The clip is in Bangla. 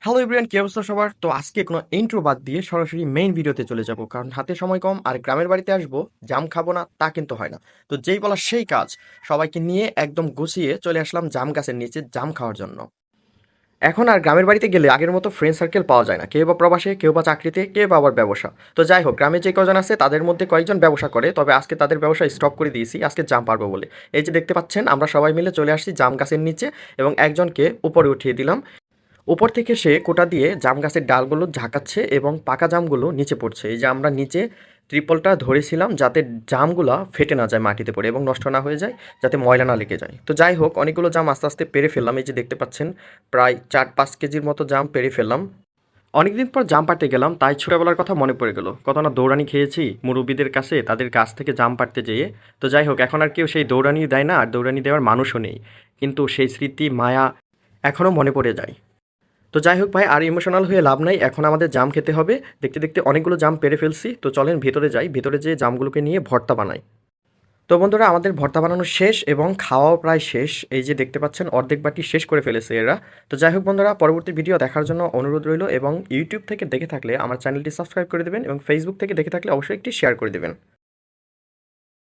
হ্যালো এভরিওয়ান, কি অবস্থা সবার? তো আজকে কোনো ইন্ট্রো বাদ দিয়ে সরাসরি মেইন ভিডিওতে চলে যাব, কারণ হাতে সময় কম আর গ্রামের বাড়িতে আসবো, জাম খাবো না তা কিন্তু হয় না। তো যেই বলা সেই কাজ, সবাইকে নিয়ে একদম গুছিয়ে চলে আসলাম জাম গাছের নিচে জাম খাওয়ার জন্য। এখন আর গ্রামের বাড়িতে গেলে আগের মতো ফ্রেন্ড সার্কেল পাওয়া যায় না, কেউ বা প্রবাসে, কেউ বা চাকরিতে, কেউ বা আবার ব্যবসা। তো যাই হোক, গ্রামে যে কজন আছে তাদের মধ্যে কয়েকজন ব্যবসা করে, তবে আজকে তাদের ব্যবসা স্টপ করে দিয়েছি আজকে জাম পারবো বলে। এই যে দেখতে পাচ্ছেন, আমরা সবাই মিলে চলে আসছি জাম গাছের নিচে এবং একজনকে উপরে উঠিয়ে দিলাম। উপর থেকে সে কোটা দিয়ে জাম গাছের ডালগুলো ঝাঁকাচ্ছে এবং পাকা জামগুলো নিচে পড়ছে। এই যে আমরা নিচে ত্রিপলটা ধরেছিলাম যাতে জামগুলা ফেটে না যায় মাটিতে পড়ে এবং নষ্ট না হয়ে যায়, যাতে ময়লা না লেগে যায়। তো যাই হোক, অনেকগুলো জাম আস্তে আস্তে পেরে ফেললাম। এই যে দেখতে পাচ্ছেন, প্রায় 4-5 কেজির মতো জাম পেরে ফেললাম। অনেকদিন পর জাম পাড়তে গেলাম, তাই ছোটবেলার কথা মনে পড়ে গেল। কত না দৌড়ানি খেয়েছি মুরব্বীদের কাছে, তাদের গাছ থেকে জাম পাড়তে যেয়ে। তো যাই হোক, এখন আর কেউ সেই দৌড়ানি দেয় না, আর দৌড়ানি দেওয়ার মানুষও নেই, কিন্তু সেই স্মৃতি মায়া এখনও মনে পড়ে যায়। তো যাই হোক ভাই, আর ইমোশনাল হয়ে লাভ নাই, এখন আমাদের জাম খেতে হবে। দেখতে দেখতে অনেকগুলো জাম পেরে ফেলছি, তো চলেন ভেতরে যাই, ভেতরে যেয়ে জামগুলোকে নিয়ে ভর্তা বানাই। তো বন্ধুরা, আমাদের ভর্তা বানানো শেষ এবং খাওয়াও প্রায় শেষ। এই যে দেখতে পাচ্ছেন, অর্ধেক বাটি শেষ করে ফেলেছে এরা। তো যাই হোক বন্ধুরা, পরবর্তী ভিডিও দেখার জন্য অনুরোধ রইল, এবং ইউটিউব থেকে দেখে থাকলে আমার চ্যানেলটি সাবস্ক্রাইব করে দেবেন এবং ফেসবুক থেকে দেখে থাকলে অবশ্যই একটি শেয়ার করে দেবেন।